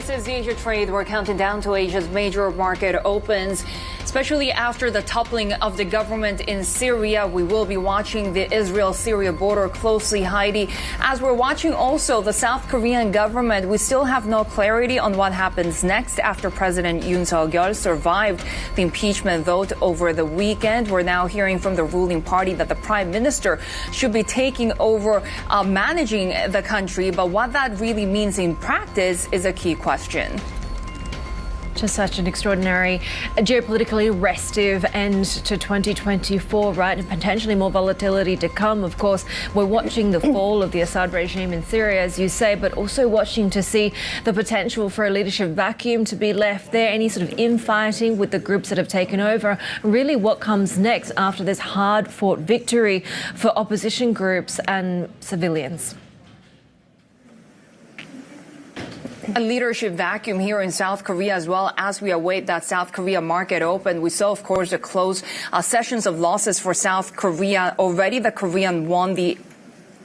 This is Asia Trade. We're counting down to Asia's major market opens, especially after the toppling of the government in Syria. We will be watching the Israel-Syria border closely, Heidi. As we're watching also the South Korean government, we still have no clarity on what happens next after President Yoon Suk-yeol survived the impeachment vote over the weekend. We're now hearing from the ruling party that the prime minister should be taking over managing the country, but what that really means in practice is a key question. Just such an extraordinary, geopolitically restive end to 2024, right? And potentially more volatility to come. Of course, we're watching the fall of the Assad regime in Syria, as you say, but also watching to see the potential for a leadership vacuum to be left there, any sort of infighting with the groups that have taken over. Really, what comes next after this hard-fought victory for opposition groups and civilians? A leadership vacuum here in South Korea as well as we await that South Korea market open. We saw, of course, the close sessions of losses for South Korea. Already the Korean won the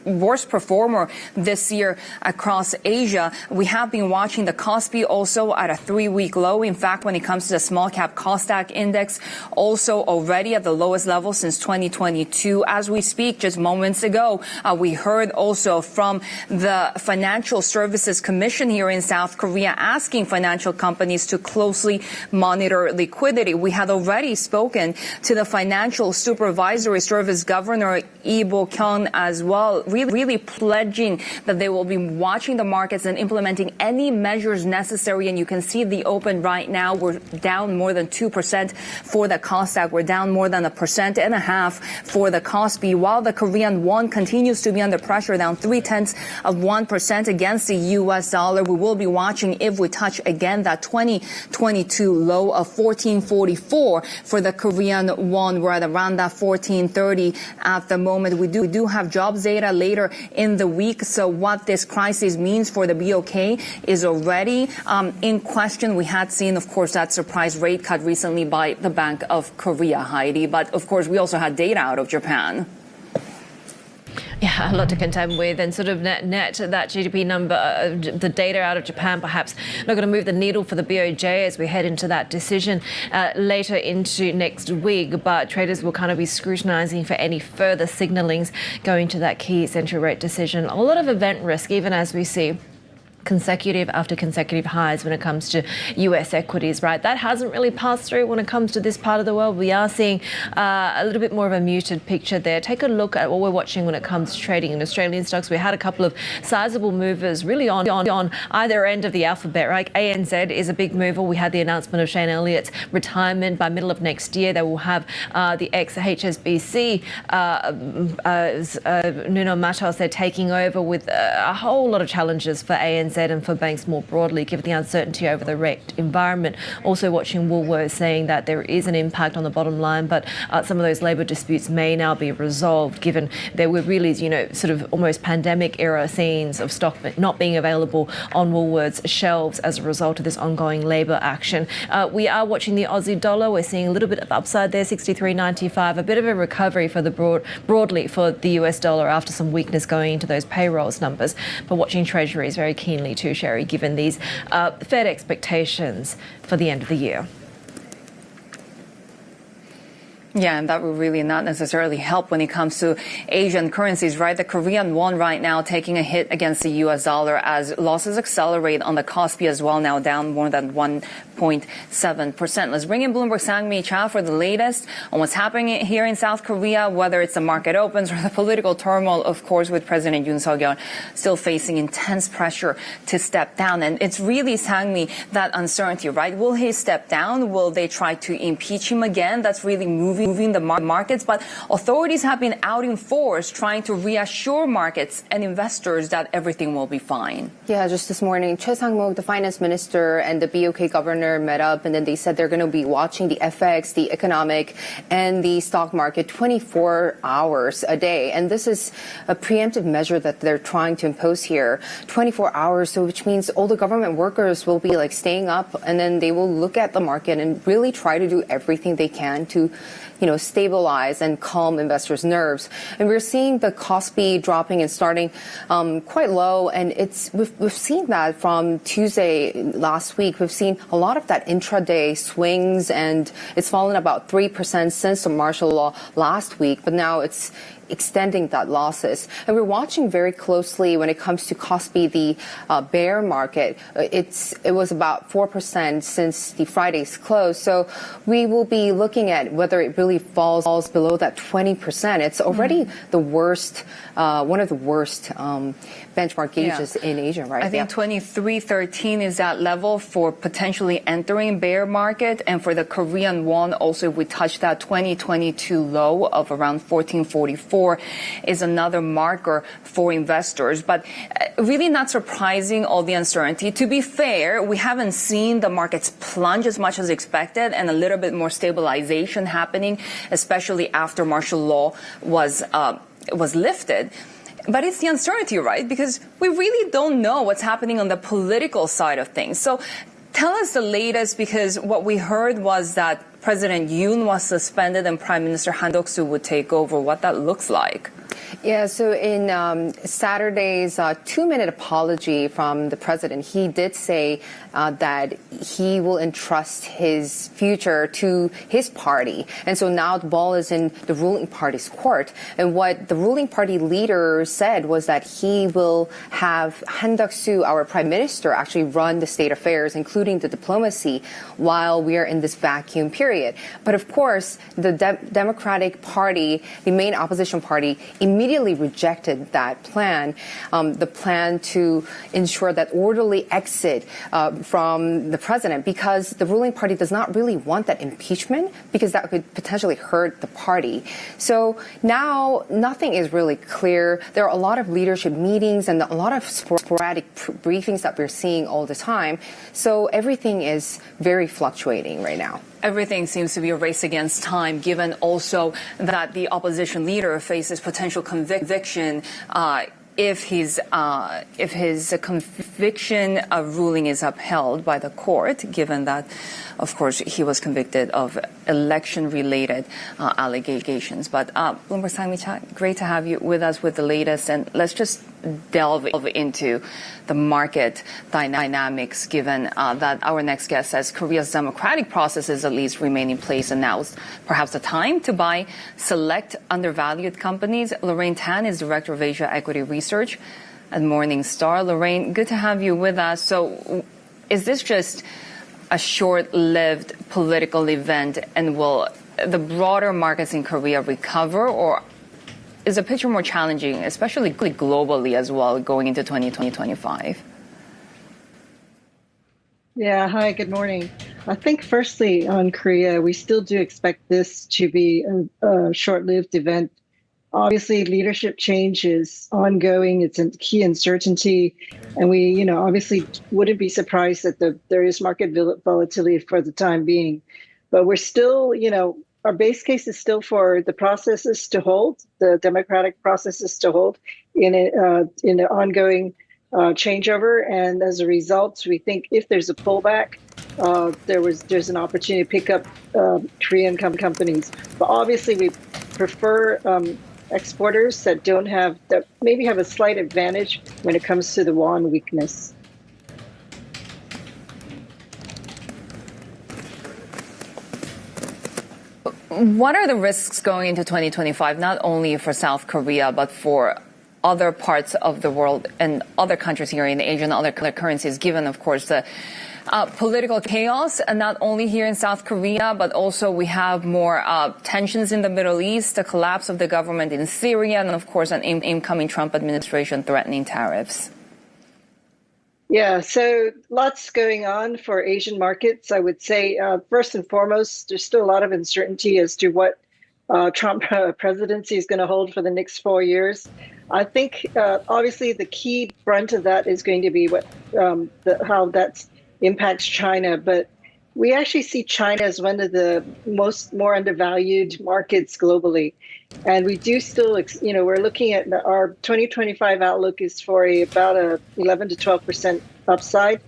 worst performer this year across Asia. We have been watching the Kospi also at a 3-week low. In fact, when it comes to the small cap Kosdaq index, also already at the lowest level since 2022. As we speak, just moments ago, we heard also from the Financial Services Commission here in South Korea asking financial companies to closely monitor liquidity. We had already spoken to the Financial Supervisory Service Governor Lee Bo-kyun as well, really pledging that they will be watching the markets and implementing any measures necessary. And you can see the open right now. We're down more than 2% for the Kosdaq. We're down more than 1.5% for the Kospi, while the Korean won continues to be under pressure, down 0.3% against the U.S. dollar. We will be watching if we touch again that 2022 low of 14.44 for the Korean won. We're at around that 14.30 at the moment. We do have jobs data later in the week. So what this crisis means for the BOK is already in question. We had seen, of course, that surprise rate cut recently by the Bank of Korea, Heidi. But, of course, we also had data out of Japan. Yeah, a lot to contend with, and sort of net that GDP number, the data out of Japan, perhaps not going to move the needle for the BOJ as we head into that decision later into next week. But traders will kind of be scrutinising for any further signallings going to that key central rate decision. A lot of event risk, even as we see consecutive after consecutive highs when it comes to US equities, right? That hasn't really passed through when it comes to this part of the world. We are seeing a little bit more of a muted picture there. Take a look at what we're watching when it comes to trading in Australian stocks. We had a couple of sizable movers really on either end of the alphabet, right? ANZ is a big mover. We had the announcement of Shane Elliott's retirement by middle of next year. They will have the ex-HSBC Nuno Matos. They're taking over with a whole lot of challenges for ANZ and for banks more broadly, given the uncertainty over the rate environment. Also watching Woolworths saying that there is an impact on the bottom line, but some of those labour disputes may now be resolved, given there were really, sort of almost pandemic era scenes of stock not being available on Woolworths shelves as a result of this ongoing labour action. We are watching the Aussie dollar. We're seeing a little bit of upside there, 63.95, a bit of a recovery for the broadly for the US dollar after some weakness going into those payrolls numbers. But watching Treasuries very keenly too, Sherry, given these Fed expectations for the end of the year. Yeah, and that will really not necessarily help when it comes to Asian currencies, right? The Korean won right now taking a hit against the U.S. dollar as losses accelerate on the Kospi as well, now down more than 1.7%. Let's bring in Bloomberg's Sang-Mi Cha for the latest on what's happening here in South Korea, whether it's the market opens or the political turmoil, of course, with President Yoon Suk-yeol still facing intense pressure to step down. And it's really, Sang-Mi, that uncertainty, right? Will he step down? Will they try to impeach him again? That's really moving the markets, but authorities have been out in force trying to reassure markets and investors that everything will be fine. Yeah, just this morning, Choi Sang-mok, the finance minister, and the BOK governor met up, and then they said they're going to be watching the FX, the economic, and the stock market 24 hours a day. And this is a preemptive measure that they're trying to impose here, 24 hours, so which means all the government workers will be staying up, and then they will look at the market and really try to do everything they can to stabilize and calm investors' nerves. And we're seeing the Kospi dropping and starting quite low, and we've seen that from Tuesday last week. We've seen a lot of that intraday swings, and it's fallen about 3% since the martial law last week, but now it's extending that losses. And we're watching very closely when it comes to Kospi, the bear market. It was about 4% since the Friday's close. So we will be looking at whether it really falls below that 20%. It's already the worst, one of the worst benchmark gauges in Asia, right? I think 23.13 is that level for potentially entering bear market. And for the Korean won, also, if we touch that 2022 low of around 14.44, is another marker for investors. But really not surprising, all the uncertainty. To be fair, we haven't seen the markets plunge as much as expected, and a little bit more stabilization happening, especially after martial law was lifted. But it's the uncertainty, right? Because we really don't know what's happening on the political side of things. So tell us the latest, because what we heard was that President Yoon was suspended and Prime Minister Han Duck-soo would take over, what that looks like. Yeah, so in Saturday's 2-minute apology from the president, he did say that he will entrust his future to his party. And so now the ball is in the ruling party's court. And what the ruling party leader said was that he will have Han Duck-soo, our prime minister, actually run the state affairs, including the diplomacy, while we are in this vacuum period. But of course, the Democratic Party, the main opposition party, immediately rejected that plan, the plan to ensure that orderly exit from the president, because the ruling party does not really want that impeachment, because that could potentially hurt the party. So now nothing is really clear. There are a lot of leadership meetings and a lot of sporadic briefings that we're seeing all the time. So everything is very fluctuating right now. Everything seems to be a race against time, given also that the opposition leader faces potential conviction if his conviction ruling is upheld by the court, given that, of course, he was convicted of election-related allegations. But Bloomberg Sang-mi-cha, great to have you with us with the latest, and let's just delve into the market dynamics, given that our next guest says Korea's democratic processes at least remain in place, and now is perhaps the time to buy select undervalued companies. Lorraine Tan is Director of Asia Equity Research at Morningstar. Lorraine, good to have you with us. So is this just a short-lived political event, and will the broader markets in Korea recover, or is the picture more challenging, especially globally as well, going into 2025? Yeah, hi, good morning. I think firstly on Korea, we still do expect this to be a short-lived event. Obviously, leadership change is ongoing. It's a key uncertainty. And we, obviously wouldn't be surprised that there is market volatility for the time being. But we're still, our base case is still for the processes to hold, the democratic processes to hold in an ongoing changeover. And as a result, we think if there's a pullback, there's an opportunity to pick up Korean companies. But obviously, we prefer exporters that maybe have a slight advantage when it comes to the won weakness. What are the risks going into 2025, not only for South Korea, but for other parts of the world and other countries here in Asia and other currencies, given, of course, the political chaos, and not only here in South Korea, but also we have more tensions in the Middle East, the collapse of the government in Syria, and, of course, an incoming Trump administration threatening tariffs? Yeah, so lots going on for Asian markets. I would say, first and foremost, there's still a lot of uncertainty as to what Trump presidency is going to hold for the next 4 years. I think, obviously, the key brunt of that is going to be how that impacts China. But we actually see China as one of the more undervalued markets globally. And we do still, we're looking at our 2025 outlook is for about a 11 to 12% upside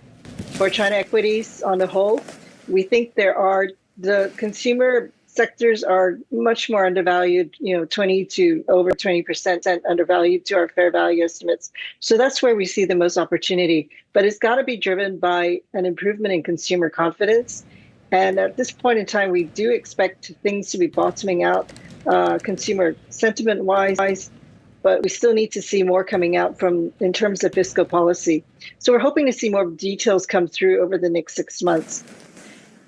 for China equities on the whole. We think the consumer sectors are much more undervalued, 20 to over 20% undervalued to our fair value estimates. So that's where we see the most opportunity. But it's got to be driven by an improvement in consumer confidence. And at this point in time, we do expect things to be bottoming out consumer sentiment-wise, but we still need to see more coming out in terms of fiscal policy. So we're hoping to see more details come through over the next 6 months.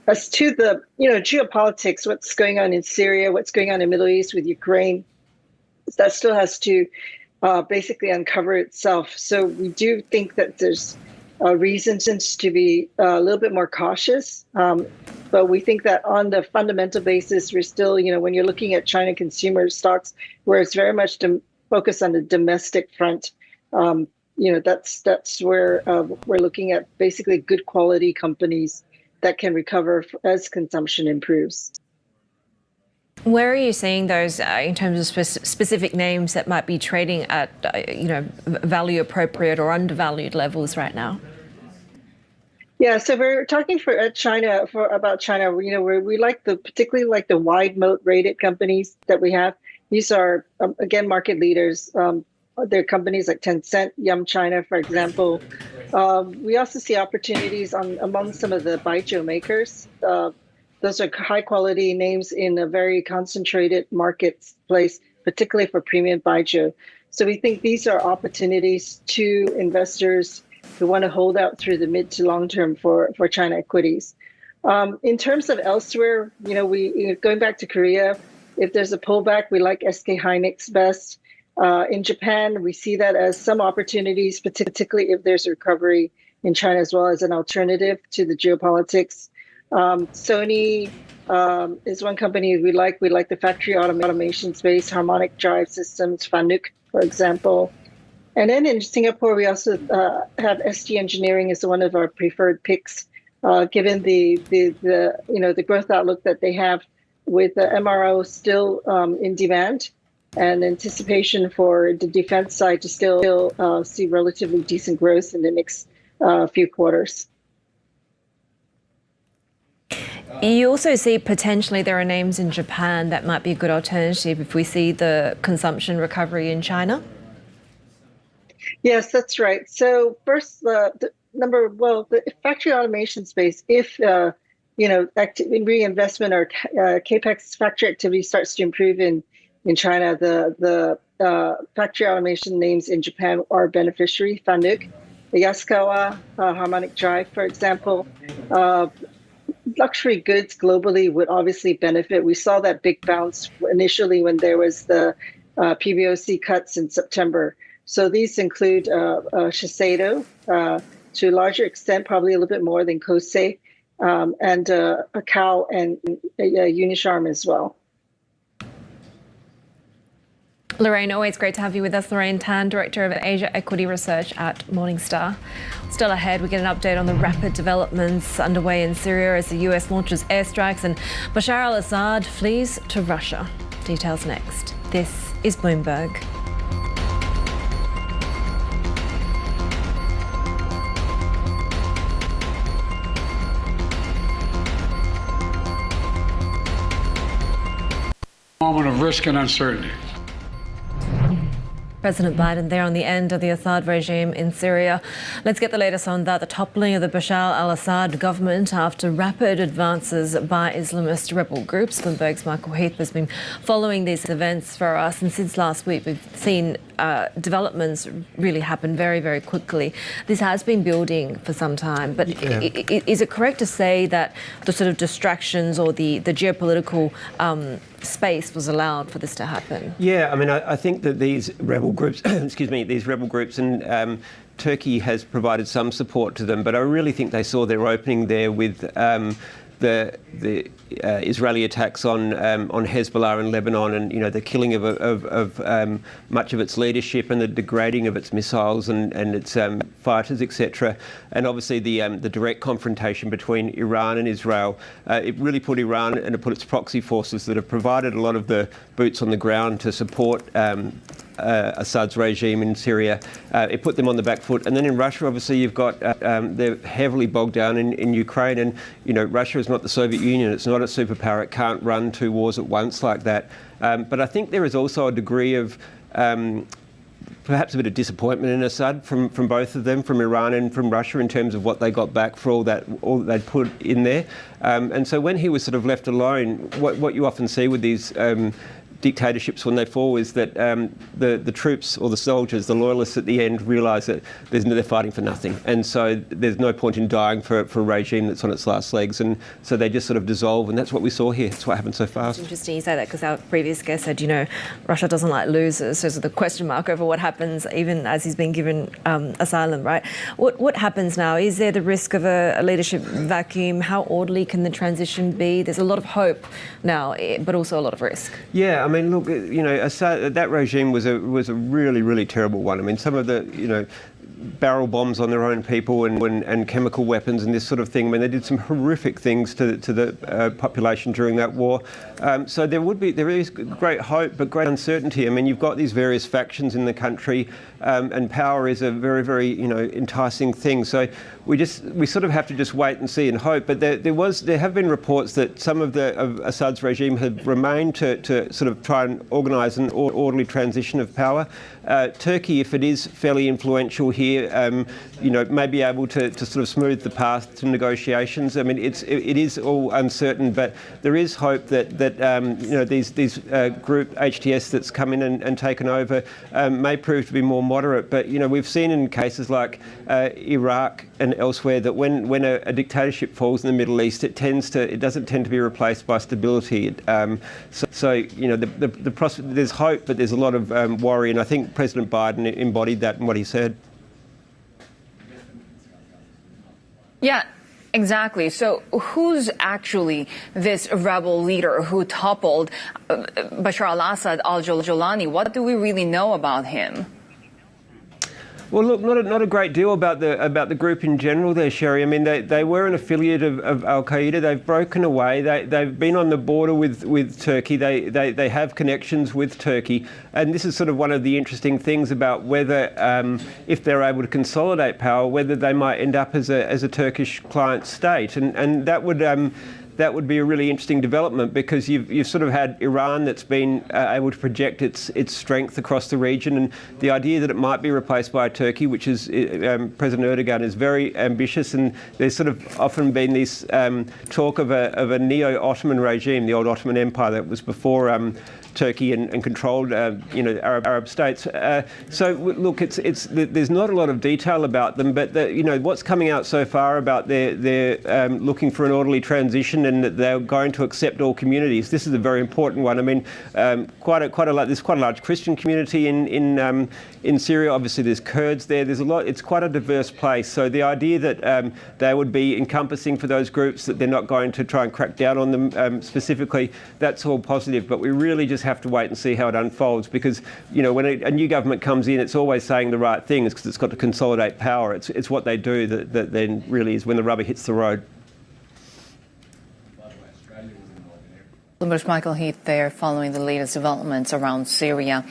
As to the geopolitics, what's going on in Syria, what's going on in the Middle East with Ukraine, that still has to basically uncover itself. So we do think that there's reasons to be a little bit more cautious. But we think that on the fundamental basis, we're still, when you're looking at China consumer stocks, where it's very much focused on the domestic front, that's where we're looking at basically good quality companies that can recover as consumption improves. Where are you seeing those in terms of specific names that might be trading at, value appropriate or undervalued levels right now? Yeah, so we're talking about China. We particularly like the wide moat rated companies that we have. These are again market leaders. They're companies like Tencent, Yum China, for example. We also see opportunities among some of the baijiu makers. Those are high quality names in a very concentrated marketplace, particularly for premium baijiu. So we think these are opportunities to investors who want to hold out through the mid to long term for China equities. In terms of elsewhere, going back to Korea, if there's a pullback, we like SK Hynix best. In Japan, we see that as some opportunities, particularly if there's a recovery in China as well as an alternative to the geopolitics. Sony is one company we like. We like the factory automation space, harmonic drive systems, Fanuc, for example. And then in Singapore, we also have ST Engineering as one of our preferred picks, given the growth outlook that they have with the MRO still in demand and anticipation for the defense side to still see relatively decent growth in the next few quarters. You also see potentially there are names in Japan that might be a good alternative if we see the consumption recovery in China? Yes, that's right. So first, the factory automation space, if reinvestment or capex factory activity starts to improve in China, the factory automation names in Japan are beneficiary. Fanuc, Yaskawa, harmonic drive, for example. Luxury goods globally would obviously benefit. We saw that big bounce initially when there was the PBOC cuts in September. So these include Shiseido, to a larger extent, probably a little bit more than Kosei, and Macau and Unicharm as well. Lorraine, always great to have you with us. Lorraine Tan, Director of Asia Equity Research at Morningstar. Still ahead, we get an update on the rapid developments underway in Syria as the US launches airstrikes and Bashar al-Assad flees to Russia. Details next. This is Bloomberg. Moment of risk and uncertainty. President Biden there on the end of the Assad regime in Syria. Let's get the latest on that. The toppling of the Bashar al-Assad government after rapid advances by Islamist rebel groups. Bloomberg's Michael Heath has been following these events for us, and since last week we've seen developments really happen very, very quickly. This has been building for some time, but is it correct to say that the sort of distractions or the geopolitical space was allowed for this to happen? Yeah, I mean, I think that these rebel groups, and Turkey has provided some support to them, but I really think they saw their opening there with the Israeli attacks on Hezbollah in Lebanon, and the killing of much of its leadership and the degrading of its missiles and its fighters, etc. And obviously the direct confrontation between Iran and Israel. It really put Iran and it put its proxy forces that have provided a lot of the boots on the ground to support Assad's regime in Syria. It put them on the back foot. And then in Russia, obviously, you've got they're heavily bogged down in Ukraine. And, Russia is not the Soviet Union. It's not a superpower. It can't run two wars at once like that. But I think there is also a degree of perhaps a bit of disappointment in Assad from both of them, from Iran and from Russia, in terms of what they got back for all that they'd put in there. And so when he was sort of left alone, what you often see with these dictatorships when they fall is that the troops or the soldiers, the loyalists at the end, realise that they're fighting for nothing. And so there's no point in dying for a regime that's on its last legs. And so they just sort of dissolve. And that's what we saw here. That's what happened so far. It's interesting you say that, because our previous guest said, Russia doesn't like losers. So there's the question mark over what happens even as he's been given asylum, right? What happens now? Is there the risk of a leadership vacuum? How orderly can the transition be? There's a lot of hope now, but also a lot of risk. Yeah, I mean, look, Assad, that regime was a really, really terrible one. I mean, some of the, barrel bombs on their own people and chemical weapons and this sort of thing. I mean, they did some horrific things to the population during that war. So there is great hope, but great uncertainty. I mean, you've got these various factions in the country, and power is a very, very, enticing thing. So we sort of have to just wait and see and hope. But there have been reports that some of Assad's regime have remained to sort of try and organise an orderly transition of power. Turkey, if it is fairly influential here, may be able to sort of smooth the path to negotiations. I mean, it is all uncertain, but there is hope that these group HTS that's come in and taken over may prove to be more moderate. But we've seen in cases like Iraq and elsewhere that when a dictatorship falls in the Middle East, it doesn't tend to be replaced by stability. There's hope, but there's a lot of worry, and I think President Biden embodied that in what he said. Yeah, exactly. So who's actually this rebel leader who toppled Bashar al-Assad, al-Jolani? What do we really know about him? Well, look, not a great deal about the group in general there, Sherry. I mean, they were an affiliate of Al-Qaeda. They've broken away. They've been on the border with Turkey. They have connections with Turkey. And this is sort of one of the interesting things about whether, if they're able to consolidate power, whether they might end up as a Turkish client state. And that would be a really interesting development, because you've sort of had Iran that's been able to project its strength across the region, and the idea that it might be replaced by Turkey, which is President Erdogan, is very ambitious. And there's sort of often been this talk of a neo-Ottoman regime, the old Ottoman Empire that was before Turkey and controlled, Arab states. So look, there's not a lot of detail about them, but what's coming out so far about they're looking for an orderly transition and that they're going to accept all communities. This is a very important one. I mean, there's quite a large Christian community in Syria. Obviously, there's Kurds there. There's a lot. It's quite a diverse place. So the idea that they would be encompassing for those groups, that they're not going to try and crack down on them specifically, that's all positive. But we really just have to wait and see how it unfolds, because when a new government comes in, it's always saying the right things, because it's got to consolidate power. It's what they do that then really is when the rubber hits the road. Bloomberg's Michael Heath there, following the latest developments around Syria.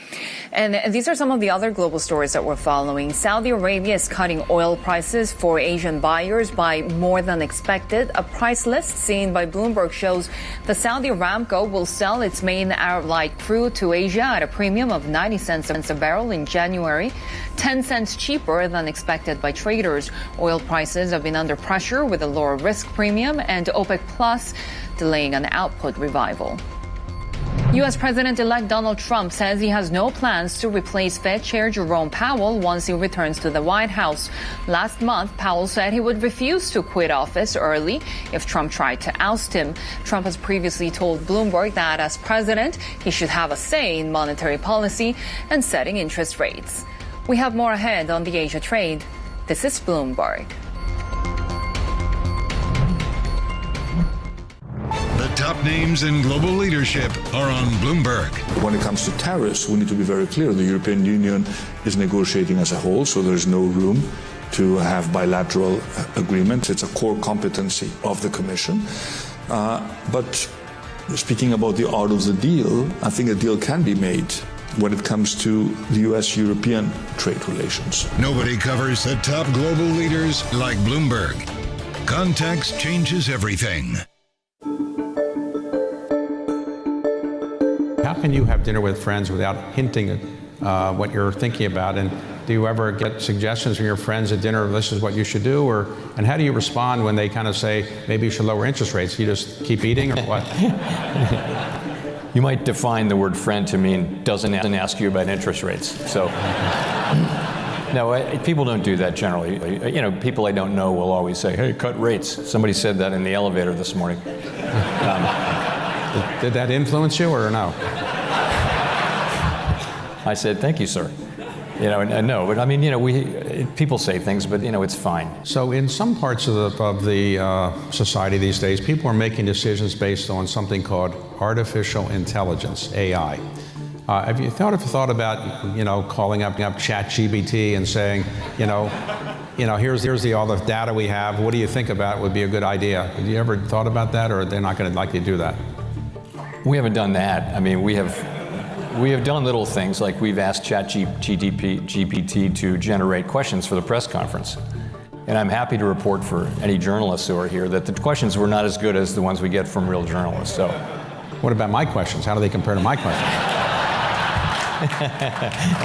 And these are some of the other global stories that we're following. Saudi Arabia is cutting oil prices for Asian buyers by more than expected. A price list seen by Bloomberg shows the Saudi Aramco will sell its main Arab light crude to Asia at a premium of 90 cents a barrel in January, 10 cents cheaper than expected by traders. Oil prices have been under pressure with a lower risk premium, and OPEC Plus delaying an output revival. U.S. President-elect Donald Trump says he has no plans to replace Fed Chair Jerome Powell once he returns to the White House. Last month, Powell said he would refuse to quit office early if Trump tried to oust him. Trump has previously told Bloomberg that as president, he should have a say in monetary policy and setting interest rates. We have more ahead on the Asia trade. This is Bloomberg. The top names in global leadership are on Bloomberg. When it comes to tariffs, we need to be very clear. The European Union is negotiating as a whole, so there's no room to have bilateral agreements. It's a core competency of the Commission. But speaking about the art of the deal, I think a deal can be made when it comes to the US-European trade relations. Nobody covers the top global leaders like Bloomberg. Context changes everything. How can you have dinner with friends without hinting at what you're thinking about? And do you ever get suggestions from your friends at dinner, this is what you should do? And how do you respond when they kind of say, maybe you should lower interest rates? You just keep eating or what? You might define the word friend to mean doesn't ask you about interest rates. So, no, people don't do that generally. You know, people I don't know will always say, hey, cut rates. Somebody said that in the elevator this morning. Did that influence you or no? I said, thank you, sir. You know, and no, but I mean, you know, people say things, but you know, it's fine. So in some parts of the society these days, people are making decisions based on something called artificial intelligence, AI. Have you thought about, you know, calling up ChatGPT and saying, you know, here's all the data we have. What do you think about it would be a good idea? Have you ever thought about that, or they're not going to likely do that? We haven't done that. I mean, we have done little things like we've asked ChatGPT to generate questions for the press conference. And I'm happy to report for any journalists who are here that the questions were not as good as the ones we get from real journalists. So, what about my questions? How do they compare to my questions?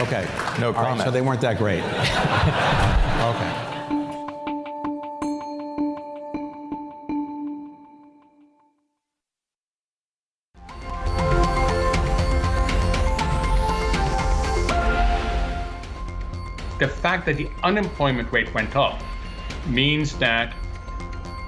Okay. No comment. Right, so they weren't that great. Okay. The fact that the unemployment rate went up means that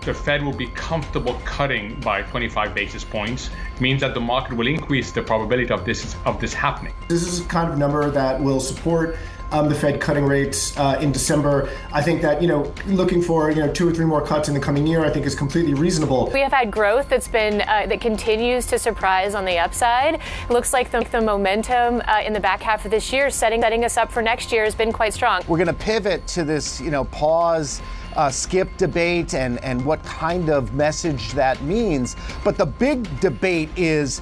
the Fed will be comfortable cutting by 25 basis points, means that the market will increase the probability of this happening. This is a kind of number that will support the Fed cutting rates in December. I think that, looking for, 2 or 3 more cuts in the coming year, I think is completely reasonable. We have had growth that continues to surprise on the upside. It looks like the momentum in the back half of this year, setting us up for next year, has been quite strong. We're going to pivot to this, pause, skip debate and what kind of message that means. But the big debate is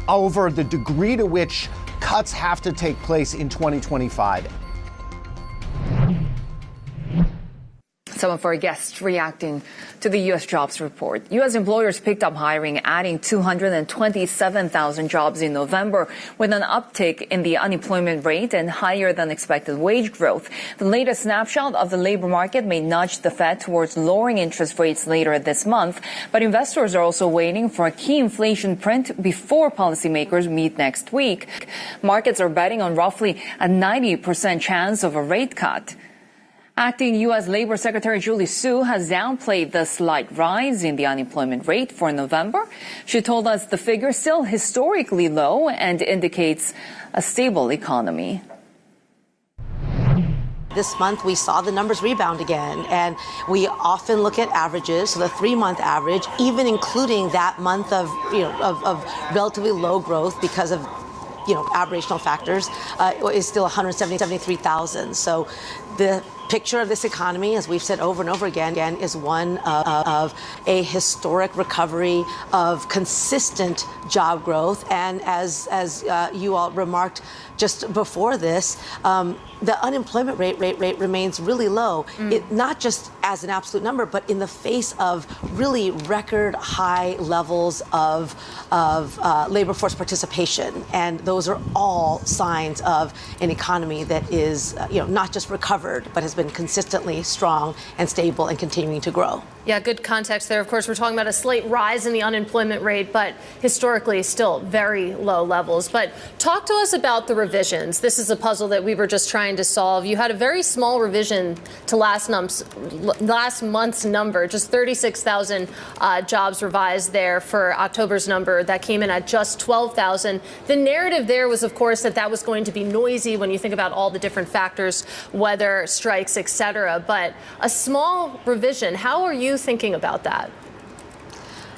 over the degree to which cuts have to take place in 2025. Some of our guests reacting to the U.S. jobs report. U.S. employers picked up hiring, adding 227,000 jobs in November, with an uptick in the unemployment rate and higher than expected wage growth. The latest snapshot of the labor market may nudge the Fed towards lowering interest rates later this month, but investors are also waiting for a key inflation print before policymakers meet next week. Markets are betting on roughly a 90% chance of a rate cut. Acting U.S. Labor Secretary Julie Su has downplayed the slight rise in the unemployment rate for November. She told us the figure is still historically low and indicates a stable economy. This month, we saw the numbers rebound again, and we often look at averages, so the 3-month average, even including that month of relatively low growth because of aberrational factors, is still 173,000. So the picture of this economy, as we've said over and over again, is one of a historic recovery of consistent job growth. And as you all remarked just before this, the unemployment rate remains really low. It, not just as an absolute number, but in the face of really record high levels of labor force participation. And those are all signs of an economy that is, not just recovered, but has been consistently strong and stable and continuing to grow. Yeah, good context there. Of course, we're talking about a slight rise in the unemployment rate, but historically still very low levels. But talk to us about the revisions. This is a puzzle that we were just trying to solve. You had a very small revision to last month's number, just 36,000 jobs revised there for October's number. That came in at just 12,000. The narrative there was, of course, that was going to be noisy when you think about all the different factors, weather, strikes, et cetera. But a small revision, how are you thinking about that?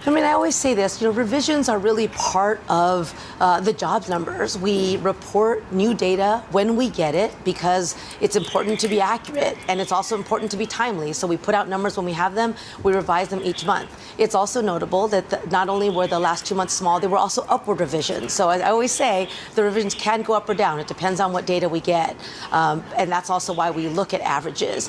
I mean, I always say this, revisions are really part of the jobs numbers. We report new data when we get it because it's important to be accurate and it's also important to be timely. So we put out numbers when we have them, we revise them each month. It's also notable that not only were the last 2 months small, they were also upward revisions. So I always say the revisions can go up or down. It depends on what data we get. And that's also why we look at averages.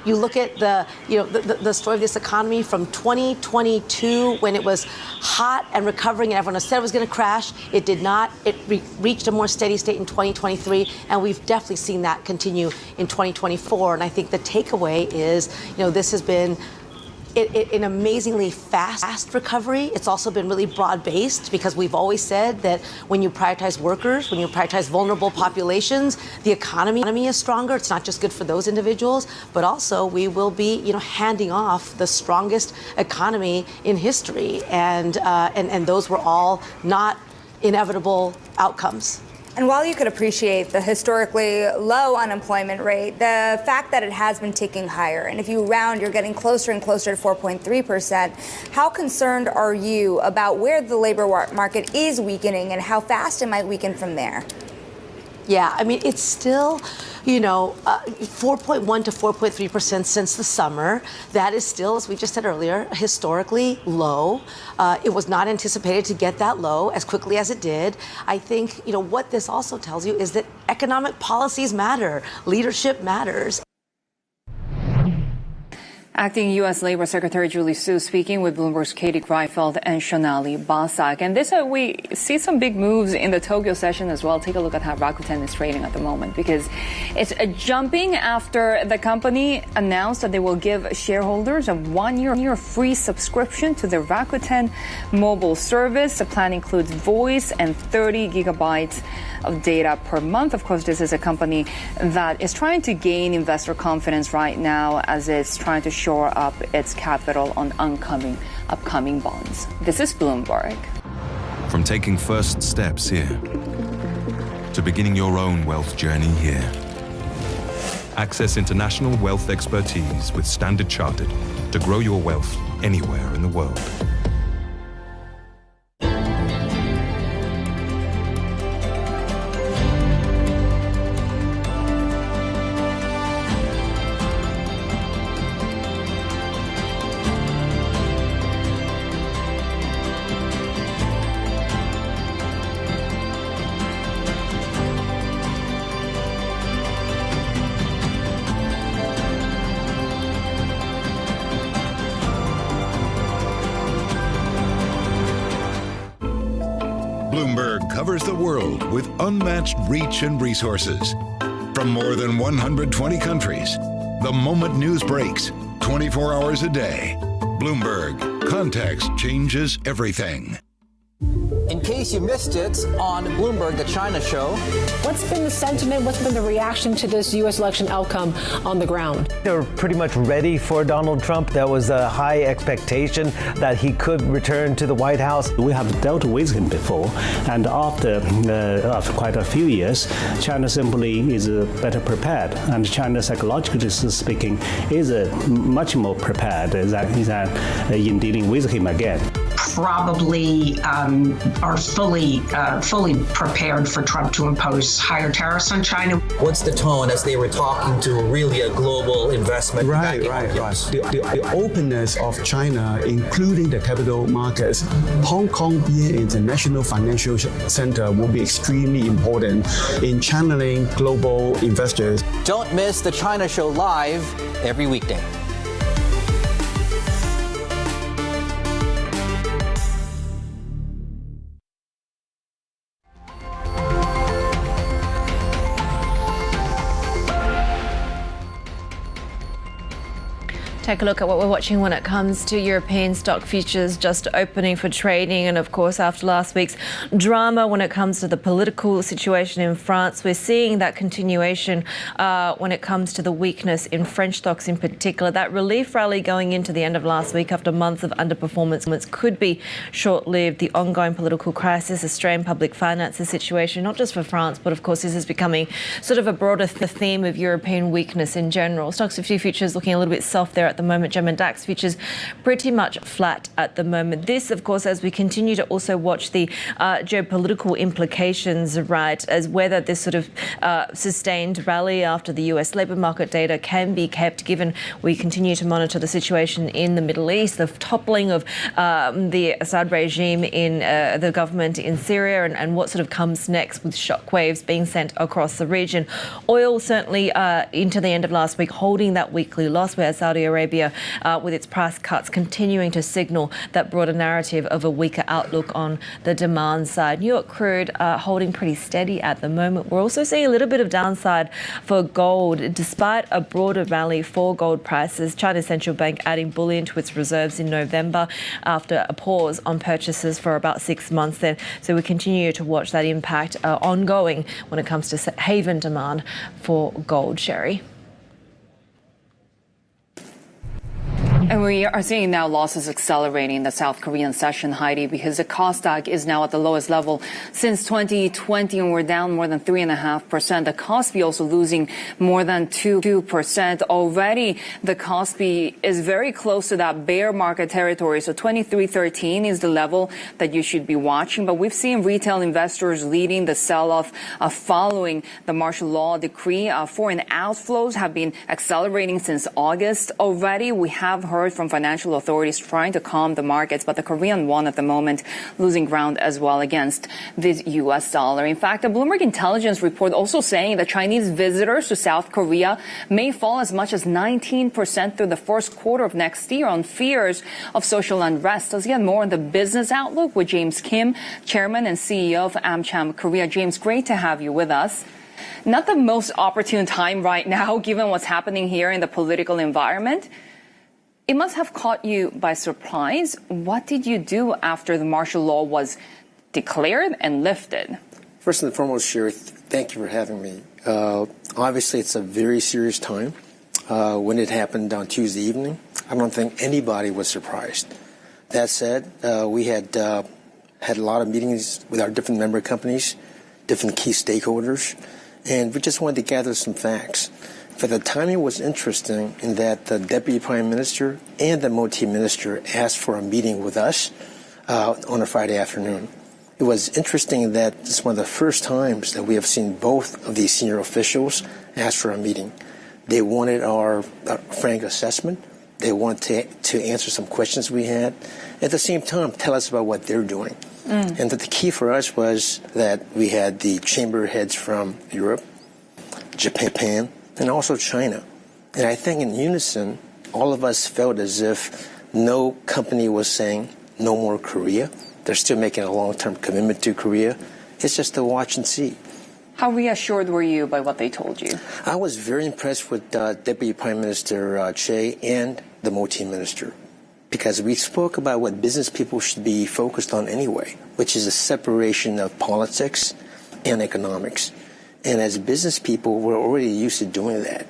You look at the story of this economy from 2022 when it was hot and recovering and everyone said it was going to crash. It did not. It reached a more steady state in 2023, and we've definitely seen that continue in 2024. And I think the takeaway is, this has been an amazingly fast recovery. It's also been really broad-based because we've always said that when you prioritize workers, when you prioritize vulnerable populations, the economy is stronger. It's not just good for those individuals, but also we will be, handing off the strongest economy in history, and those were all not inevitable outcomes. And while you could appreciate the historically low unemployment rate, the fact that it has been ticking higher, and if you round, you're getting closer and closer to 4.3%, how concerned are you about where the labor market is weakening and how fast it might weaken from there? Yeah, I mean, it's still, 4.1 to 4.3% since the summer. That is still, as we just said earlier, historically low. It was not anticipated to get that low as quickly as it did. I think, what this also tells you is that economic policies matter. Leadership matters. Acting U.S. Labor Secretary Julie Su speaking with Bloomberg's Katie Greifeld and Shonali Basak. And this, we see some big moves in the Tokyo session as well. Take a look at how Rakuten is trading at the moment, because it's jumping after the company announced that they will give shareholders a 1-year free subscription to the Rakuten mobile service. The plan includes voice and 30 gigabytes of data per month. Of course, this is a company that is trying to gain investor confidence right now as it's trying to shore up its capital on upcoming bonds. This is Bloomberg. From taking first steps here to beginning your own wealth journey here. Access international wealth expertise with Standard Chartered to grow your wealth anywhere in the world. Bloomberg covers the world with unmatched reach and resources. From more than 120 countries, the moment news breaks, 24 hours a day. Bloomberg, context changes everything. In case you missed it on Bloomberg, the China show. What's been the sentiment? What's been the reaction to this U.S. election outcome on the ground? They were pretty much ready for Donald Trump. There was a high expectation that he could return to the White House. We have dealt with him before, and after quite a few years, China simply is better prepared. And China, psychologically speaking, is much more prepared in dealing with him again. Probably are fully prepared for Trump to impose higher tariffs on China. What's the tone as they were talking to really a global investment? Right. The openness of China, including the capital markets, Hong Kong being an international financial center, will be extremely important in channeling global investors. Don't miss the China Show live every weekday. Take a look at what we're watching when it comes to European stock futures just opening for trading. And of course, after last week's drama when it comes to the political situation in France, we're seeing that continuation when it comes to the weakness in French stocks in particular. That relief rally going into the end of last week after months of underperformance could be short-lived. The ongoing political crisis, the strained public finances situation, not just for France, but of course this is becoming sort of a broader theme of European weakness in general. Stocks 50 futures looking a little bit soft there at the moment. Gem and DAX futures pretty much flat at the moment. This, of course, as we continue to also watch the geopolitical implications, right, as whether this sort of sustained rally after the US labour market data can be kept, given we continue to monitor the situation in the Middle East, the toppling of the Assad regime in the government in Syria, and what sort of comes next with shockwaves being sent across the region. Oil certainly into the end of last week holding that weekly loss, where Saudi Arabia with its price cuts continuing to signal that broader narrative of a weaker outlook on the demand side. New York crude holding pretty steady at the moment. We're also seeing a little bit of downside for gold, despite a broader rally for gold prices. China's central bank adding bullion to its reserves in November after a pause on purchases for about 6 months then. So we continue to watch that impact ongoing when it comes to haven demand for gold. Sherry. And we are seeing now losses accelerating in the South Korean session, Heidi, because the Kosdaq is now at the lowest level since 2020, and we're down more than 3.5%. The Kospi also losing more than 2%. Already, the Kospi is very close to that bear market territory. So 23.13 is the level that you should be watching. But we've seen retail investors leading the sell-off following the martial law decree. Foreign outflows have been accelerating since August. Already, we have heard from financial authorities trying to calm the markets, but the Korean won at the moment losing ground as well against the U.S. dollar. In fact, a Bloomberg intelligence report also saying that Chinese visitors to South Korea may fall as much as 19% through the first quarter of next year on fears of social unrest. Let's get more on the business outlook with James Kim, Chairman and CEO of AmCham Korea. James, great to have you with us. Not the most opportune time right now, given what's happening here in the political environment. It must have caught you by surprise. What did you do after the martial law was declared and lifted? First and foremost, Sherry, thank you for having me. Obviously, it's a very serious time. When it happened on Tuesday evening, I don't think anybody was surprised. That said, we had a lot of meetings with our different member companies, different key stakeholders, and we just wanted to gather some facts. For the timing was interesting in that the Deputy Prime Minister and the Moat Minister asked for a meeting with us on a Friday afternoon. It was interesting that it's one of the first times that we have seen both of these senior officials ask for a meeting. They wanted our frank assessment. They wanted to answer some questions we had. At the same time, tell us about what they're doing. And the key for us was that we had the chamber heads from Europe, Japan, and also China. And I think in unison, all of us felt as if no company was saying no more Korea. They're still making a long-term commitment to Korea. It's just to watch and see. How reassured were you by what they told you? I was very impressed with Deputy Prime Minister Che and the Moat Minister, because we spoke about what business people should be focused on anyway, which is a separation of politics and economics. And as business people, we're already used to doing that.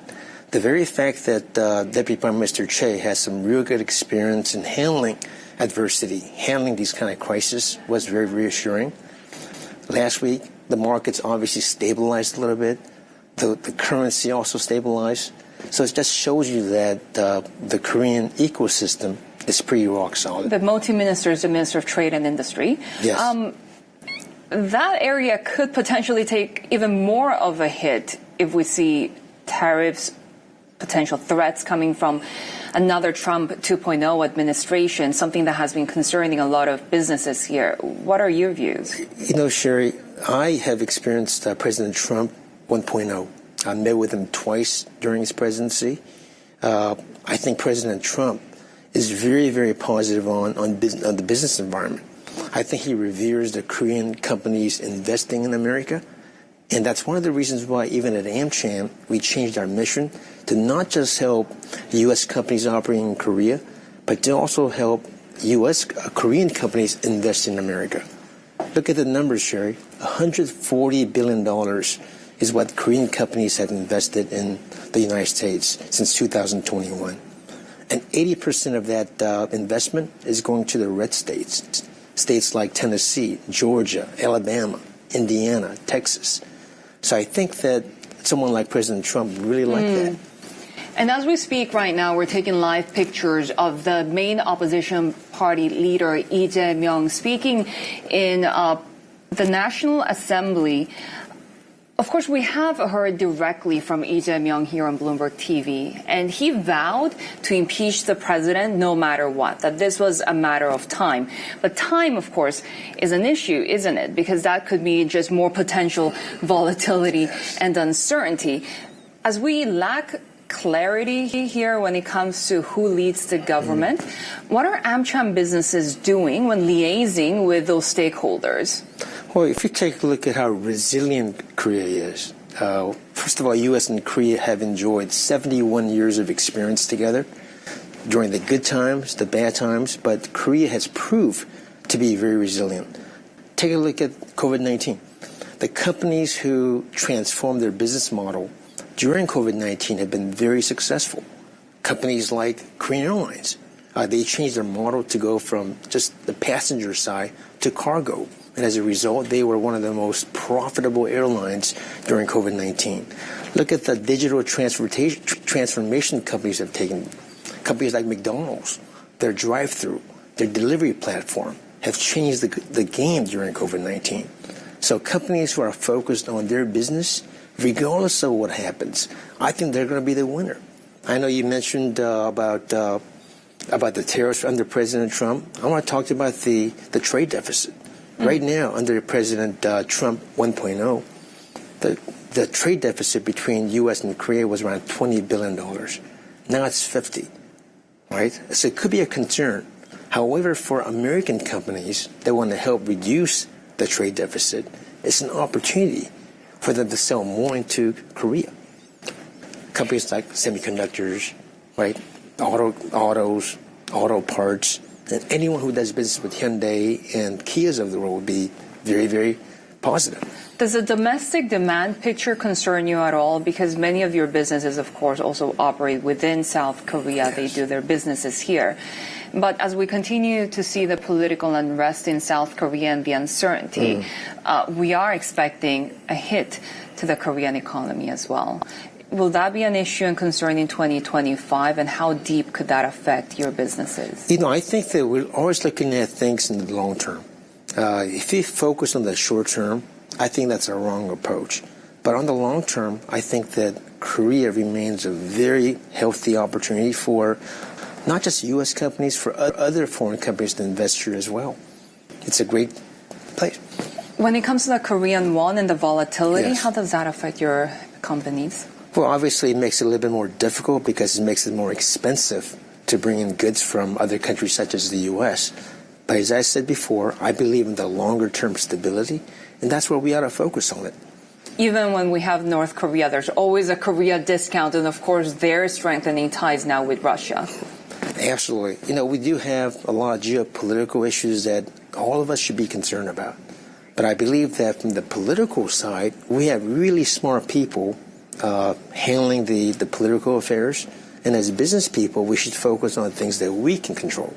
The very fact that Deputy Prime Minister Che has some real good experience in handling adversity, handling these kind of crises, was very reassuring. Last week, the markets obviously stabilized a little bit. The currency also stabilized. So it just shows you that the Korean ecosystem is pretty rock solid. The Moat Minister is the Minister of Trade and Industry. Yes. That area could potentially take even more of a hit if we see tariffs, potential threats coming from another Trump 2.0 administration, something that has been concerning a lot of businesses here. What are your views? You know, Sherry, I have experienced President Trump 1.0. I met with him twice during his presidency. I think President Trump is very, very positive on the business environment. I think he reveres the Korean companies investing in America. And that's one of the reasons why even at AmCham, we changed our mission to not just help U.S. companies operating in Korea, but to also help Korean companies invest in America. Look at the numbers, Sherry. $140 billion is what Korean companies have invested in the United States since 2021. And 80% of that investment is going to the red states. States like Tennessee, Georgia, Alabama, Indiana, Texas. So I think that someone like President Trump really liked that. And as we speak right now, we're taking live pictures of the main opposition party leader, Lee Jae-myung, speaking in the National Assembly. Of course, we have heard directly from Lee Jae-myung here on Bloomberg TV, and he vowed to impeach the president no matter what, that this was a matter of time. But time, of course, is an issue, isn't it? Because that could mean just more potential volatility and uncertainty. As we lack clarity here when it comes to who leads the government, what are AmCham businesses doing when liaising with those stakeholders? Well, if you take a look at how resilient Korea is, first of all, U.S. and Korea have enjoyed 71 years of experience together during the good times, the bad times, but Korea has proved to be very resilient. Take a look at COVID-19. The companies who transformed their business model during COVID-19 have been very successful. Companies like Korean Airlines, they changed their model to go from just the passenger side to cargo. And as a result, they were one of the most profitable airlines during COVID-19. Look at the digital transformation companies have taken. Companies like McDonald's, their drive-through, their delivery platform have changed the game during COVID-19. So companies who are focused on their business, regardless of what happens, I think they're going to be the winner. I know you mentioned about the tariffs under President Trump. I want to talk to you about the trade deficit. Right now, under President Trump 1.0, the trade deficit between U.S. and Korea was around $20 billion. Now it's 50, right? So it could be a concern. However, for American companies that want to help reduce the trade deficit, it's an opportunity for them to sell more into Korea. Companies like semiconductors, right? Autos, auto parts. And anyone who does business with Hyundai and Kias of the world would be very, very positive. Does the domestic demand picture concern you at all? Because many of your businesses, of course, also operate within South Korea. Yes. They do their businesses here. But as we continue to see the political unrest in South Korea and the uncertainty, we are expecting a hit to the Korean economy as well. Will that be an issue and concern in 2025, and how deep could that affect your businesses? I think that we're always looking at things in the long term. If you focus on the short term, I think that's a wrong approach. But on the long term, I think that Korea remains a very healthy opportunity for not just U.S. companies, for other foreign companies to invest here as well. It's a great place. When it comes to the Korean won and the volatility, yes, how does that affect your companies? Well, obviously, it makes it a little bit more difficult because it makes it more expensive to bring in goods from other countries such as the U.S. But as I said before, I believe in the longer-term stability, and that's where we ought to focus on it. Even when we have North Korea, there's always a Korea discount, and of course, they're strengthening ties now with Russia. Absolutely. We do have a lot of geopolitical issues that all of us should be concerned about. But I believe that from the political side, we have really smart people handling the political affairs. And as business people, we should focus on things that we can control.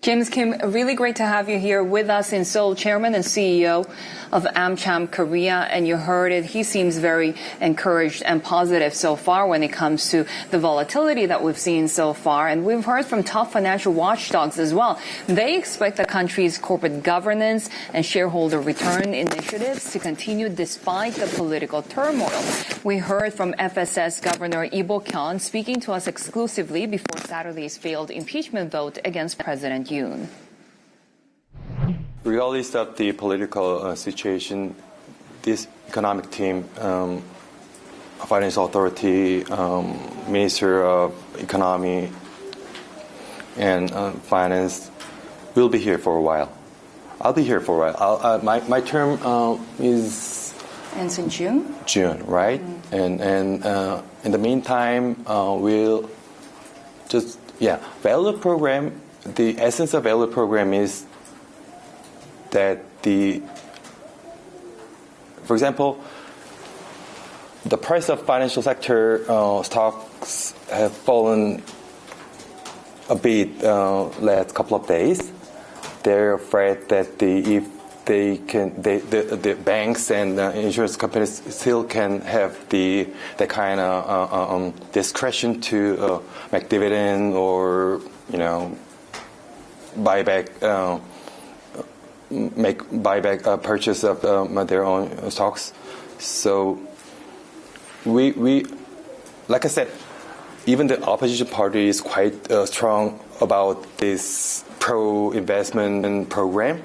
James Kim, really great to have you here with us in Seoul, Chairman and CEO of AmCham Korea. And you heard it. He seems very encouraged and positive so far when it comes to the volatility that we've seen so far. And we've heard from top financial watchdogs as well. They expect the country's corporate governance and shareholder return initiatives to continue despite the political turmoil. We heard from FSS Governor Lee Bo-kyun speaking to us exclusively before Saturday's failed impeachment vote against President Yoon. Regardless of the political situation, this economic team, financial authority, Minister of Economy and Finance will be here for a while. I'll be here for a while. My term ends in June. June, right? And in the meantime, we'll just value program. The essence of value program is that for example, the price of financial sector stocks have fallen a bit last couple of days. They're afraid that if the banks and insurance companies still can have the kind of discretion to make dividend or make buyback purchase of their own stocks. So we like I said, even the opposition party is quite strong about this pro-investment program.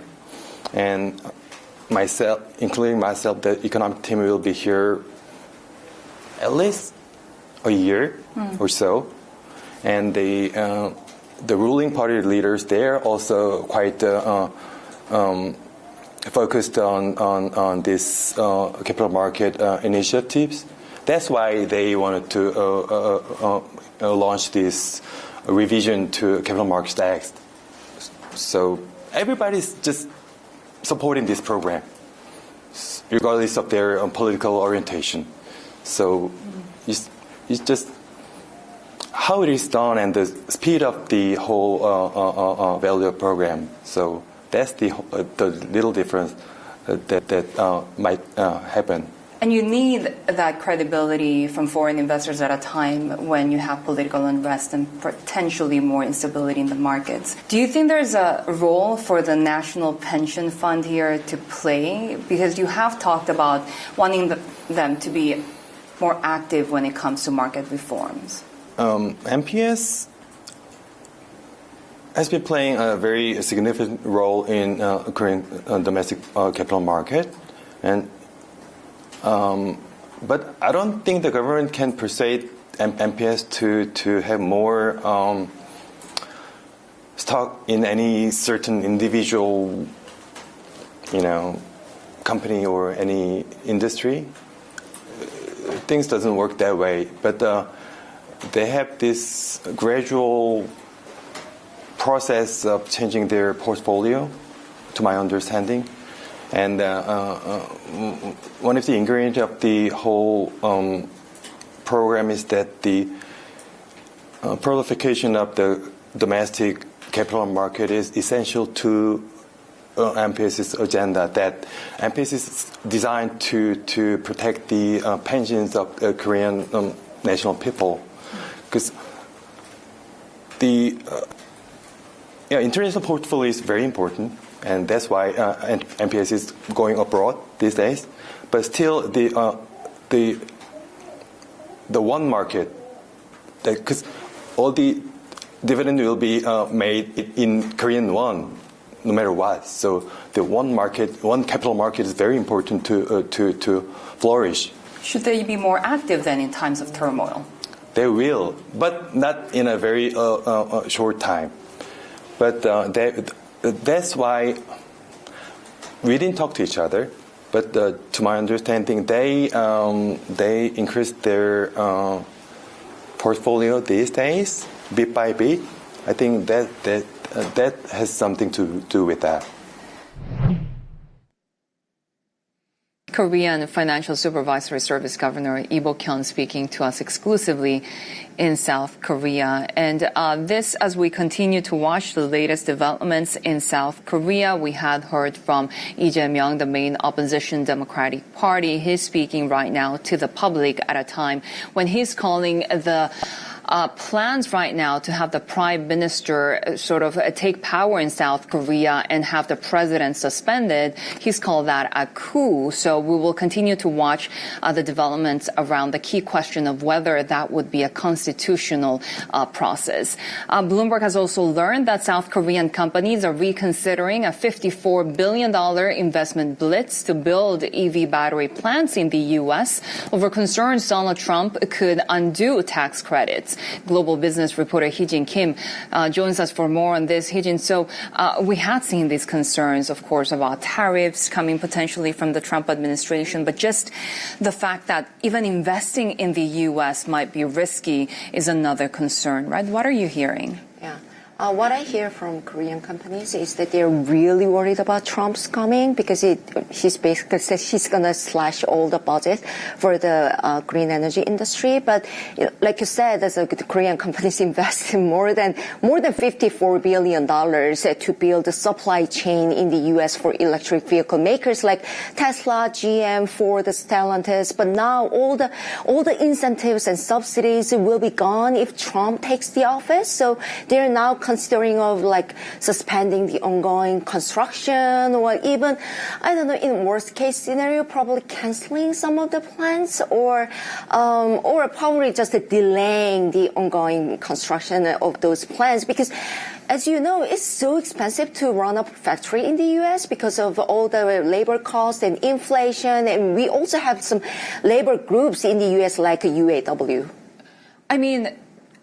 And myself, including myself, the economic team will be here at least a year or so. And the ruling party leaders, they're also quite focused on this capital market initiatives. That's why they wanted to launch this revision to Capital Markets Act. So everybody's just supporting this program, regardless of their political orientation. So it's just how it is done and the speed of the whole value program. So that's the little difference that might happen. And you need that credibility from foreign investors at a time when you have political unrest and potentially more instability in the markets. Do you think there's a role for the National Pension Fund here to play? Because you have talked about wanting them to be more active when it comes to market reforms. MPS has been playing a very significant role in Korean domestic capital market, and but I don't think the government can persuade MPS to have more stock in any certain individual, company or any industry. Things doesn't work that way. But they have this gradual process of changing their portfolio, to my understanding. And one of the ingredients of the whole program is that the proliferation of the domestic capital market is essential to MPS's agenda. That MPS is designed to protect the pensions of Korean national people, because the international portfolio is very important. And that's why MPS is going abroad these days. But still, the one market, because all the dividend will be made in Korean won, no matter what. So the one capital market is very important to flourish. Should they be more active then in times of turmoil? They will, but not in a very short time. But that's why we didn't talk to each other. But to my understanding, they increased their portfolio these days, bit by bit. I think that has something to do with that. Korean Financial Supervisory Service Governor Lee Bo-kyun speaking to us exclusively in South Korea. And this, as we continue to watch the latest developments in South Korea, we had heard from Lee Jae-myung, the main opposition Democratic Party. He's speaking right now to the public at a time when he's calling the plans right now to have the prime minister sort of take power in South Korea and have the president suspended. He's called that a coup. So we will continue to watch the developments around the key question of whether that would be a constitutional process. Bloomberg has also learned that South Korean companies are reconsidering a $54 billion investment blitz to build EV battery plants in the U.S. over concerns Donald Trump could undo tax credits. Global business reporter Hee-jin Kim joins us for more on this. Hee-jin, so we had seen these concerns, of course, about tariffs coming potentially from the Trump administration, but just the fact that even investing in the U.S. might be risky is another concern, right? What are you hearing? Yeah. What I hear from Korean companies is that they're really worried about Trump's coming because he's basically said he's going to slash all the budget for the green energy industry. But like you said, the Korean companies invest in more than $54 billion to build a supply chain in the U.S. for electric vehicle makers like Tesla, GM, Ford, Stellantis. But now all the incentives and subsidies will be gone if Trump takes the office. So they're now considering of like suspending the ongoing construction, or even, I don't know, in worst case scenario, probably canceling some of the plans, or probably just delaying the ongoing construction of those plans, because as you know, it's so expensive to run a factory in the U.S. because of all the labor costs and inflation, and we also have some labor groups in the U.S. like UAW. I mean,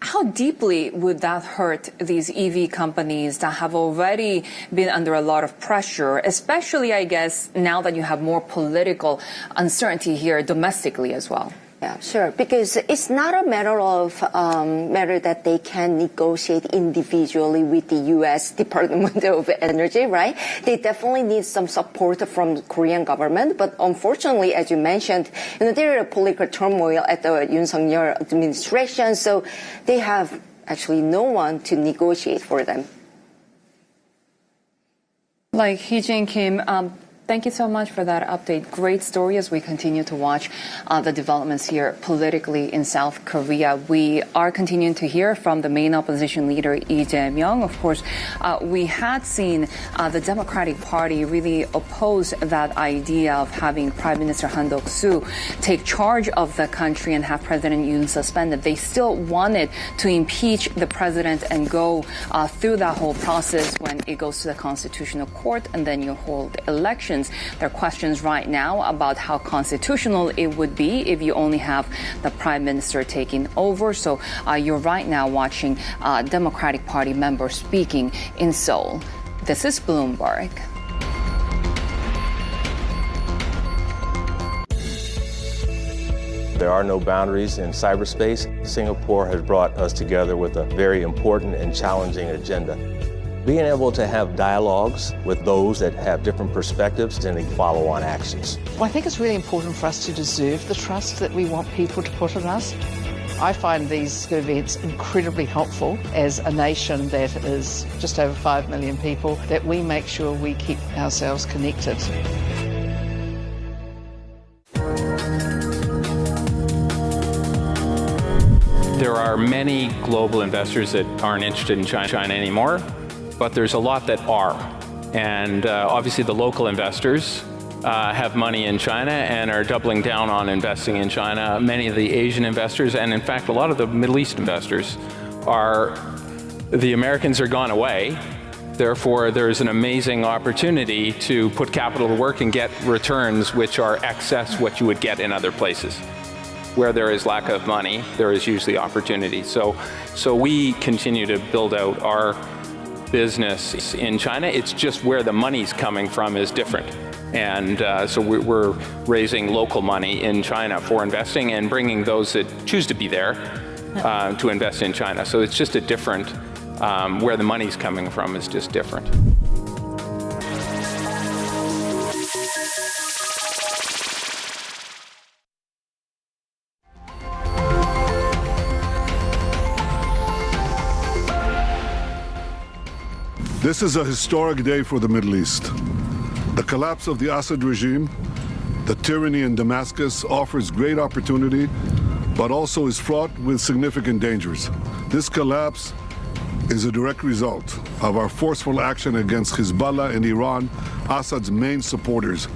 how deeply would that hurt these EV companies that have already been under a lot of pressure, especially, I guess, now that you have more political uncertainty here domestically as well? Yeah, sure. Because it's not a matter that they can negotiate individually with the U.S. Department of Energy, right? They definitely need some support from the Korean government. But unfortunately, as you mentioned, there is political turmoil at the Yoon Suk-yeol administration, so they have actually no one to negotiate for them. Like Hee-Jin Kim, thank you so much for that update. Great story as we continue to watch the developments here politically in South Korea. We are continuing to hear from the main opposition leader, Lee Jae-myung. Of course, we had seen the Democratic Party really oppose that idea of having Prime Minister Han Duck-soo take charge of the country and have President Yoon suspended. They still wanted to impeach the president and go through that whole process when it goes to the Constitutional Court, and then you hold elections. There are questions right now about how constitutional it would be if you only have the prime minister taking over. So you're right now watching Democratic Party members speaking in Seoul. This is Bloomberg. There are no boundaries in cyberspace. Singapore has brought us together with a very important and challenging agenda. Being able to have dialogues with those that have different perspectives and follow on actions. Well, I think it's really important for us to deserve the trust that we want people to put in us. I find these events incredibly helpful as a nation that is just over 5 million people, that we make sure we keep ourselves connected. There are many global investors that aren't interested in China anymore, but there's a lot that are. And obviously the local investors have money in China and are doubling down on investing in China. Many of the Asian investors, and in fact a lot of the Middle East investors, the Americans are gone away. Therefore, there's an amazing opportunity to put capital to work and get returns which are excess what you would get in other places. Where there is lack of money, there is usually opportunity. So we continue to build out our business in China. It's just where the money's coming from is different. And so we're raising local money in China for investing and bringing those that choose to be there to invest in China. So it's just a different, where the money's coming from is just different. This is a historic day for the Middle East. The collapse of the Assad regime, the tyranny in Damascus, offers great opportunity, but also is fraught with significant dangers. This collapse is a direct result of our forceful action against Hezbollah and Iran, Assad's main supporters.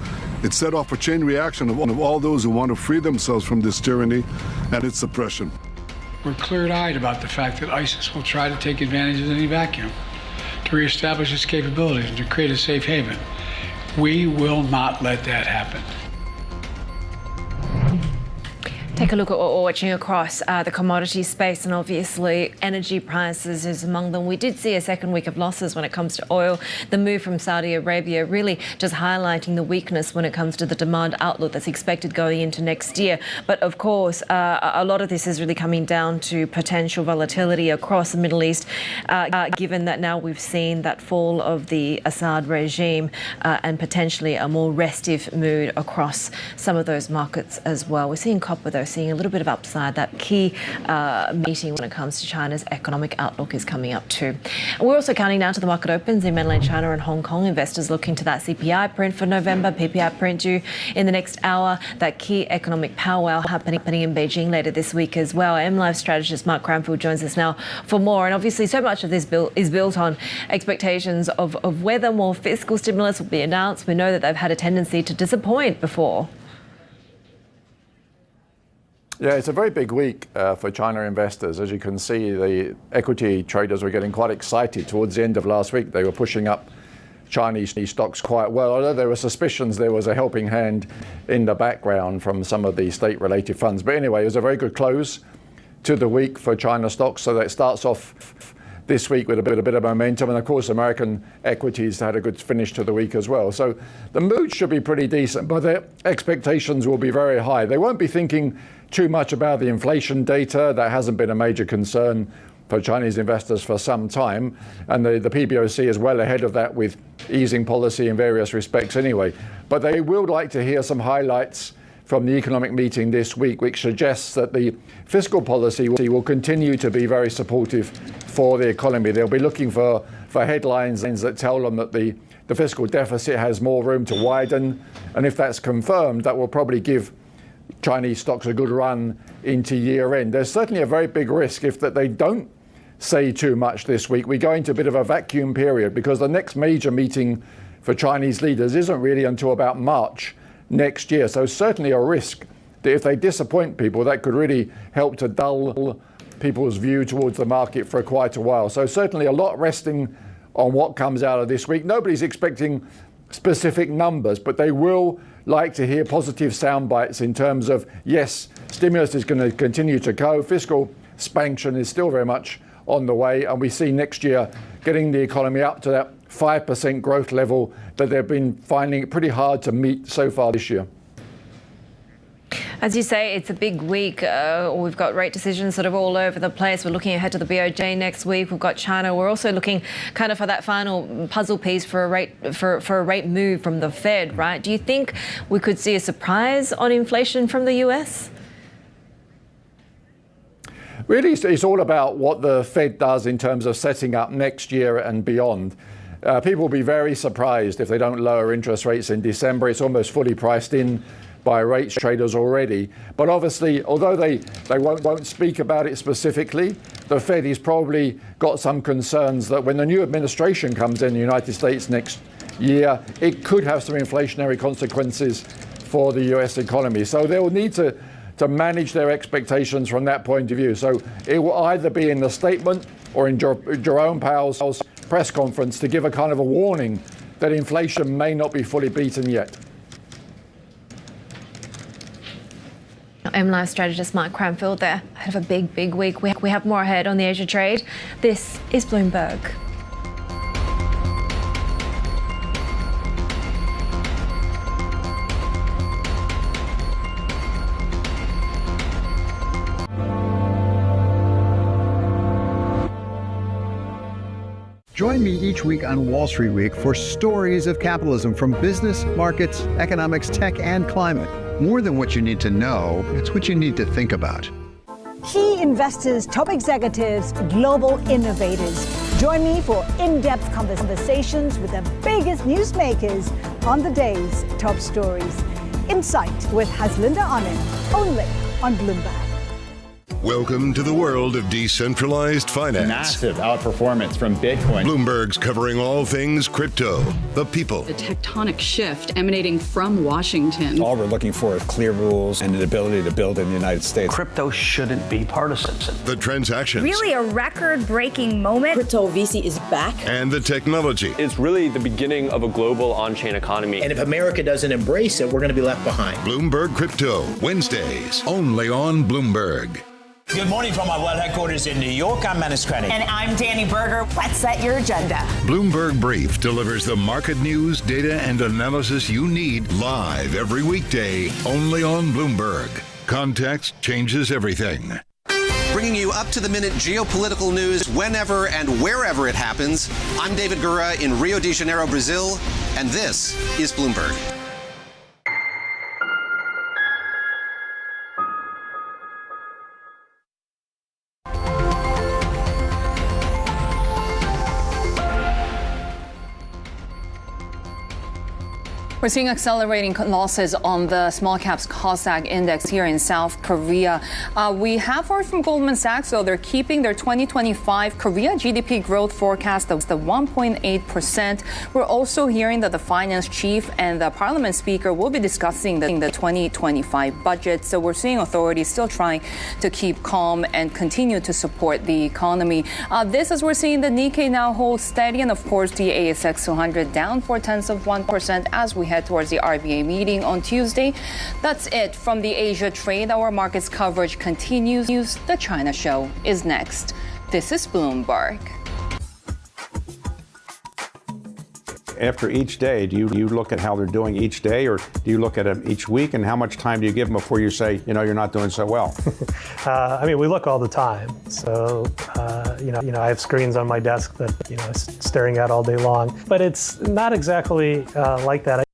It set off a chain reaction of all those who want to free themselves from this tyranny and its oppression. We're clear-eyed about the fact that ISIS will try to take advantage of any vacuum to reestablish its capabilities and to create a safe haven. We will not let that happen. Take a look at what we're watching across the commodity space, and obviously energy prices is among them. We did see a second week of losses when it comes to oil. The move from Saudi Arabia really just highlighting the weakness when it comes to the demand outlook that's expected going into next year. But of course, a lot of this is really coming down to potential volatility across the Middle East, given that now we've seen that fall of the Assad regime and potentially a more restive mood across some of those markets as well. We're seeing copper, though, seeing a little bit of upside. That key meeting when it comes to China's economic outlook is coming up too. And we're also counting down to the market opens in mainland China and Hong Kong. Investors looking to that CPI print for November, PPI print due in the next hour, that key economic powwow happening in Beijing later this week as well. MLive strategist Mark Cranfield joins us now for more. And obviously so much of this is built on expectations of whether more fiscal stimulus will be announced. We know that they've had a tendency to disappoint before. Yeah, it's a very big week for China investors. As you can see, the equity traders were getting quite excited towards the end of last week. They were pushing up Chinese stocks quite well, although there were suspicions there was a helping hand in the background from some of the state-related funds. But anyway, it was a very good close to the week for China stocks, so that starts off this week with a bit of momentum. And of course, American equities had a good finish to the week as well. So the mood should be pretty decent, but their expectations will be very high. They won't be thinking too much about the inflation data. That hasn't been a major concern for Chinese investors for some time. And the PBOC is well ahead of that with easing policy in various respects anyway. But they will like to hear some highlights from the economic meeting this week, which suggests that the fiscal policy will continue to be very supportive for the economy. They'll be looking for headlines that tell them that the fiscal deficit has more room to widen. And if that's confirmed, that will probably give Chinese stocks a good run into year end. There's certainly a very big risk if that they don't say too much this week. We go into a bit of a vacuum period because the next major meeting for Chinese leaders isn't really until about March next year. So certainly a risk that if they disappoint people, that could really help to dull people's view towards the market for quite a while. So certainly a lot resting on what comes out of this week. Nobody's expecting specific numbers, but they will like to hear positive sound bites in terms of, yes, stimulus is going to continue to go. Fiscal expansion is still very much on the way. And we see next year getting the economy up to that 5% growth level that they've been finding it pretty hard to meet so far this year. As you say, it's a big week. We've got rate decisions sort of all over the place. We're looking ahead to the BOJ next week. We've got China. We're also looking kind of for that final puzzle piece for a rate move from the Fed, right? Do you think we could see a surprise on inflation from the US? Really, it's all about what the Fed does in terms of setting up next year and beyond. People will be very surprised if they don't lower interest rates in December. It's almost fully priced in by rates traders already. But obviously, although they won't speak about it specifically, the Fed has probably got some concerns that when the new administration comes in the United States next year, it could have some inflationary consequences for the US economy. So they'll need to manage their expectations from that point of view. So it will either be in the statement or in Jerome Powell's press conference to give a kind of a warning that inflation may not be fully beaten yet. MLive strategist Mark Cranfield there. Ahead of a big week. We have more ahead on the Asia trade. This is Bloomberg. Join me each week on Wall Street Week for stories of capitalism from business, markets, economics, tech, and climate. More than what you need to know, it's what you need to think about. Key investors, top executives, global innovators. Join me for in-depth conversations with the biggest newsmakers on the day's top stories. Insight with Haslinda Anand, only on Bloomberg. Welcome to the world of decentralized finance. Massive outperformance from Bitcoin. Bloomberg's covering all things crypto, the people. The tectonic shift emanating from Washington. All we're looking for is clear rules and an ability to build in the United States. Crypto shouldn't be partisan. The transactions. Really a record-breaking moment. Crypto VC is back. And the technology. It's really the beginning of a global on-chain economy. And if America doesn't embrace it, we're going to be left behind. Bloomberg Crypto, Wednesdays, only on Bloomberg. Good morning from our world headquarters in New York. I'm Menace Crennick. And I'm Danny Berger. Let's set your agenda. Bloomberg Brief delivers the market news, data, and analysis you need live every weekday, only on Bloomberg. Context changes everything. Bringing you up-to-the-minute geopolitical news whenever and wherever it happens. I'm David Gura in Rio de Janeiro, Brazil, and this is Bloomberg. We're seeing accelerating losses on the small caps Kosdaq index here in South Korea. We have heard from Goldman Sachs, so they're keeping their 2025 Korea GDP growth forecast of the 1.8%. We're also hearing that the finance chief and the parliament speaker will be discussing the 2025 budget. So we're seeing authorities still trying to keep calm and continue to support the economy. This, as we're seeing the Nikkei now hold steady, and of course the ASX 200 down 0.4% as we head towards the RBA meeting on Tuesday. That's it from the Asia trade. Our markets coverage continues. The China show is next. This is Bloomberg. After each day, do you look at how they're doing each day, or do you look at them each week, and how much time do you give them before you say, you're not doing so well? We look all the time. So, I have screens on my desk that, staring at all day long. But it's not exactly like that.